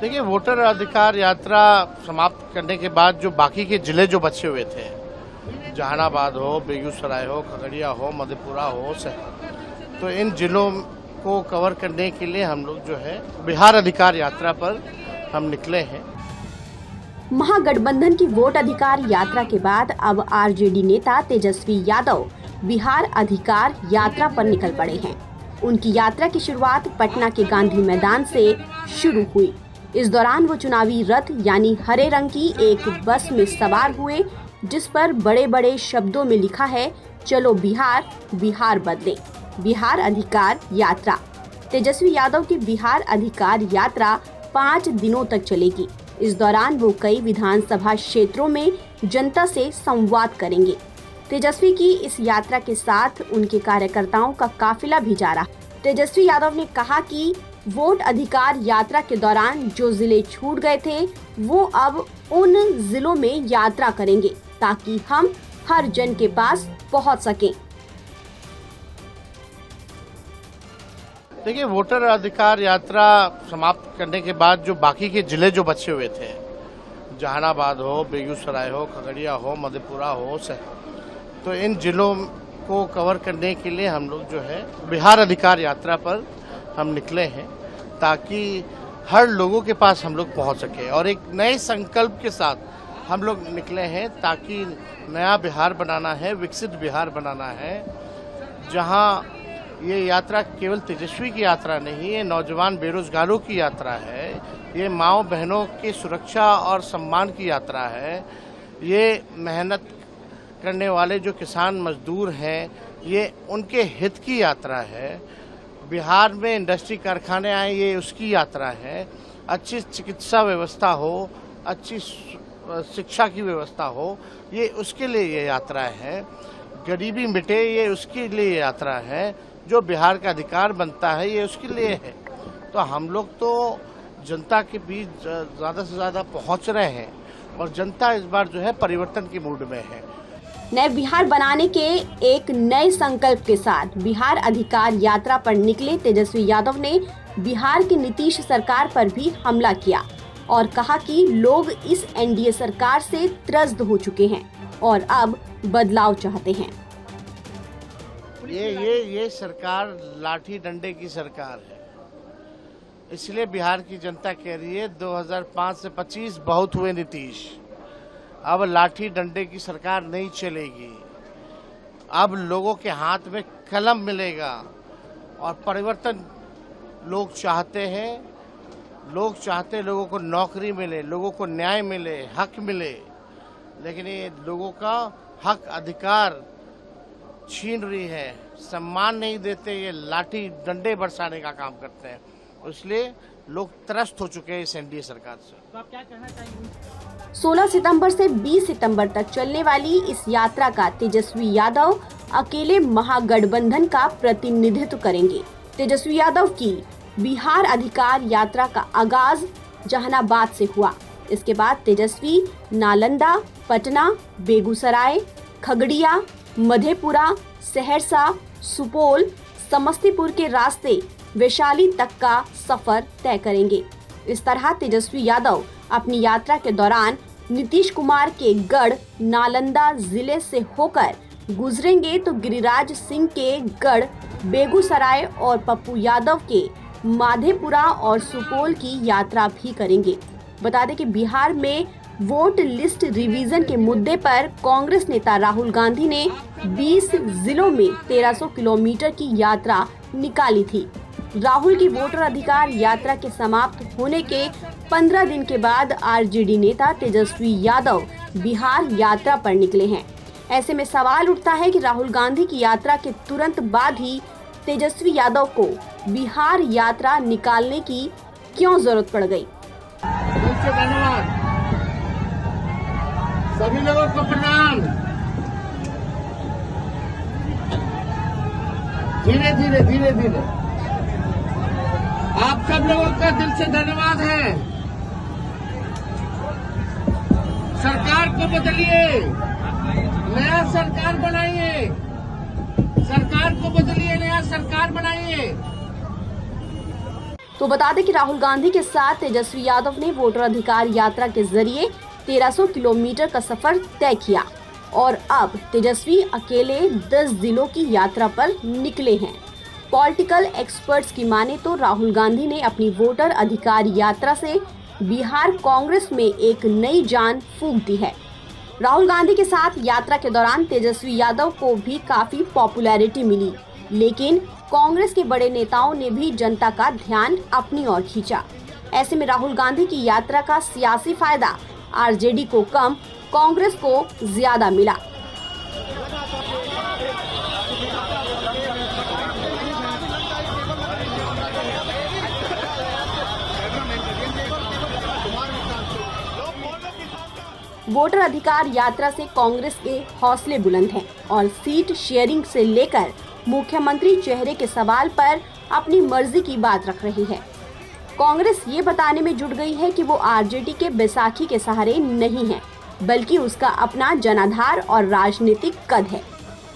देखिए, वोटर अधिकार यात्रा समाप्त करने के बाद जो बाकी के जिले जो बचे हुए थे, जहानाबाद हो, बेगूसराय हो, खगड़िया हो, मधेपुरा हो, तो इन जिलों को कवर करने के लिए हम लोग जो है बिहार अधिकार यात्रा पर हम निकले हैं। महागठबंधन की वोट अधिकार यात्रा के बाद अब आरजेडी नेता तेजस्वी यादव बिहार अधिकार यात्रा पर निकल पड़े हैं। उनकी यात्रा की शुरुआत पटना के गांधी मैदान से शुरू हुई। इस दौरान वो चुनावी रथ यानी हरे रंग की एक बस में सवार हुए, जिस पर बड़े बड़े शब्दों में लिखा है, चलो बिहार, बिहार बदले, बिहार अधिकार यात्रा। तेजस्वी यादव की बिहार अधिकार यात्रा 5 दिनों तक चलेगी। इस दौरान वो कई विधानसभा क्षेत्रों में जनता से संवाद करेंगे। तेजस्वी की इस यात्रा के साथ उनके कार्यकर्ताओं का काफिला भी जा रहा। तेजस्वी यादव ने कहा कि वोट अधिकार यात्रा के दौरान जो जिले छूट गए थे, वो अब उन जिलों में यात्रा करेंगे ताकि हम हर जन के पास पहुंच सकें। देखिए, वोटर अधिकार यात्रा समाप्त करने के बाद जो बाकी के जिले जो बचे हुए थे, जहानाबाद हो, बेगूसराय हो, खगड़िया हो, मधेपुरा हो, तो इन जिलों को कवर करने के लिए हम लोग जो है बिहार अधिकार यात्रा पर हम निकले हैं, ताकि हर लोगों के पास हम लोग पहुंच सके और एक नए संकल्प के साथ हम लोग निकले हैं, ताकि नया बिहार बनाना है, विकसित बिहार बनाना है, जहां ये यात्रा केवल तेजस्वी की यात्रा नहीं है, नौजवान बेरोजगारों की यात्रा है, ये माँओं बहनों की सुरक्षा और सम्मान की यात्रा है, ये मेहनत करने वाले जो किसान मजदूर हैं, ये उनके हित की यात्रा है। बिहार में इंडस्ट्री कारखाने आए, ये उसकी यात्रा है। अच्छी चिकित्सा व्यवस्था हो, अच्छी शिक्षा की व्यवस्था हो, ये उसके लिए ये यात्रा है। गरीबी मिटे, ये उसके लिए यात्रा है। जो बिहार का अधिकार बनता है, ये उसके लिए है। तो हम लोग तो जनता के बीच ज़्यादा से ज़्यादा पहुंच रहे हैं और जनता इस बार जो है परिवर्तन की मूड में है। नए बिहार बनाने के एक नए संकल्प के साथ बिहार अधिकार यात्रा पर निकले तेजस्वी यादव ने बिहार की नीतीश सरकार पर भी हमला किया और कहा कि लोग इस एनडीए सरकार से त्रस्त हो चुके हैं और अब बदलाव चाहते हैं। ये सरकार लाठी डंडे की सरकार है, इसलिए बिहार की जनता कह रही है 2005 से 25 बहुत हुए नीतीश, अब लाठी डंडे की सरकार नहीं चलेगी। अब लोगों के हाथ में कलम मिलेगा और परिवर्तन लोग चाहते हैं। लोग चाहते हैं लोगों को नौकरी मिले, लोगों को न्याय मिले, हक मिले, लेकिन ये लोगों का हक अधिकार छीन रही है, सम्मान नहीं देते, ये लाठी डंडे बरसाने का काम करते हैं। इसलिए लोग त्रस्त हो चुके हैं इस एनडीए सरकार से। तो आप क्या कहना चाहेंगे? 16 सितंबर से 20 सितंबर तक चलने वाली इस यात्रा का तेजस्वी यादव अकेले महागठबंधन का प्रतिनिधित्व करेंगे। तेजस्वी यादव की बिहार अधिकार यात्रा का आगाज जहानाबाद से हुआ। इसके बाद तेजस्वी नालंदा, पटना, बेगूसराय, खगड़िया, मधेपुरा, सहरसा, सुपौल, समस्तीपुर के रास्ते वैशाली तक का सफर तय करेंगे। इस तरह तेजस्वी यादव अपनी यात्रा के दौरान नीतीश कुमार के गढ़ नालंदा जिले से होकर गुजरेंगे तो गिरिराज सिंह के गढ़ बेगूसराय और पप्पू यादव के माधेपुरा और सुपौल की यात्रा भी करेंगे। बता दें कि बिहार में वोट लिस्ट रिवीजन के मुद्दे पर कांग्रेस नेता राहुल गांधी ने 20 जिलों में 1300 किलोमीटर की यात्रा निकाली थी। राहुल की वोटर अधिकार यात्रा के समाप्त होने के 15 दिन के बाद आरजेडी नेता तेजस्वी यादव बिहार यात्रा पर निकले हैं। ऐसे में सवाल उठता है कि राहुल गांधी की यात्रा के तुरंत बाद ही तेजस्वी यादव को बिहार यात्रा निकालने की क्यों जरूरत पड़ गई। धन्यवाद, सभी लोगों को प्रणाम। धीरे धीरे धीरे धीरे आप सब लोगों का दिल से धन्यवाद है। सरकार को बदलिए, नया सरकार बनाइए, सरकार को बदलिए, नया सरकार बनाइए। तो बता दें कि राहुल गांधी के साथ तेजस्वी यादव ने वोटर अधिकार यात्रा के जरिए 1300 किलोमीटर का सफर तय किया और अब तेजस्वी अकेले 10 जिलों की यात्रा पर निकले हैं। पॉलिटिकल एक्सपर्ट्स की माने तो राहुल गांधी ने अपनी वोटर अधिकार यात्रा से बिहार कांग्रेस में एक नई जान फूंक दी है। राहुल गांधी के साथ यात्रा के दौरान तेजस्वी यादव को भी काफी पॉपुलैरिटी मिली, लेकिन कांग्रेस के बड़े नेताओं ने भी जनता का ध्यान अपनी ओर खींचा। ऐसे में राहुल गांधी की यात्रा का सियासी फायदा आरजेडी को कम, कांग्रेस को ज्यादा मिला। वोटर अधिकार यात्रा से कांग्रेस के हौसले बुलंद हैं और सीट शेयरिंग से लेकर मुख्यमंत्री चेहरे के सवाल पर अपनी मर्जी की बात रख रही है। कांग्रेस ये बताने में जुट गई है कि वो आरजेडी के बैसाखी के सहारे नहीं है, बल्कि उसका अपना जनाधार और राजनीतिक कद है।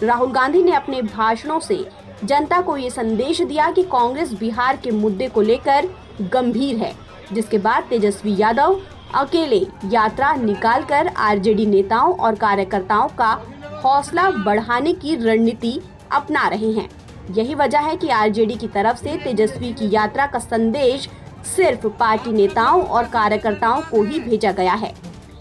राहुल गांधी ने अपने भाषणों से जनता को ये संदेश दिया कि कांग्रेस बिहार के मुद्दे को लेकर गंभीर है, जिसके बाद तेजस्वी यादव अकेले यात्रा निकालकर आरजेडी नेताओं और कार्यकर्ताओं का हौसला बढ़ाने की रणनीति अपना रहे हैं। यही वजह है कि आरजेडी की तरफ से तेजस्वी की यात्रा का संदेश सिर्फ पार्टी नेताओं और कार्यकर्ताओं को ही भेजा गया है।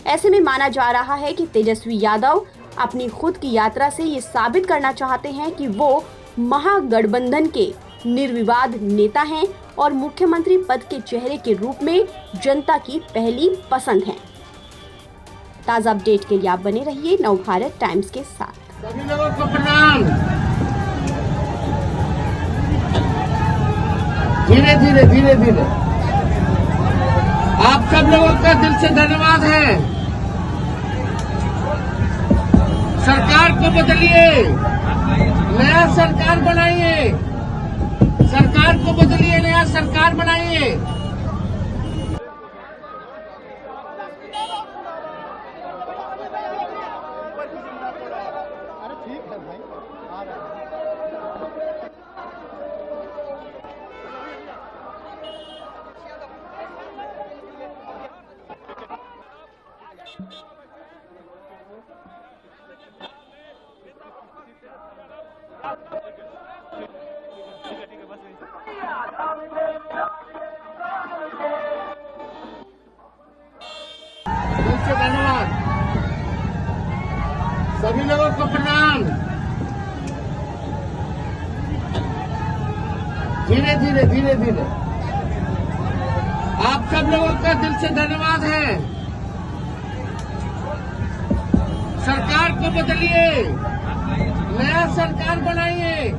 ऐसे में माना जा रहा है कि तेजस्वी यादव अपनी खुद की यात्रा से ये साबित करना चाहते हैं कि वो महागठबंधन के निर्विवाद नेता हैं और मुख्यमंत्री पद के चेहरे के रूप में जनता की पहली पसंद हैं। ताज़ा अपडेट के लिए आप बने रहिए नवभारत टाइम्स के साथ। सभी लोगों को प्रणाम। धीरे धीरे धीरे धीरे आप सब लोगों का दिल से धन्यवाद है। सरकार को बदलिए, नया सरकार बनाइए, सरकार को बदलिए, नया सरकार बनाइए। दिल से धन्यवाद। सभी लोगों को प्रणाम। धीरे धीरे धीरे धीरे आप सब लोगों का दिल से धन्यवाद है। सरकार को बदलिए, नया सरकार बनाइए।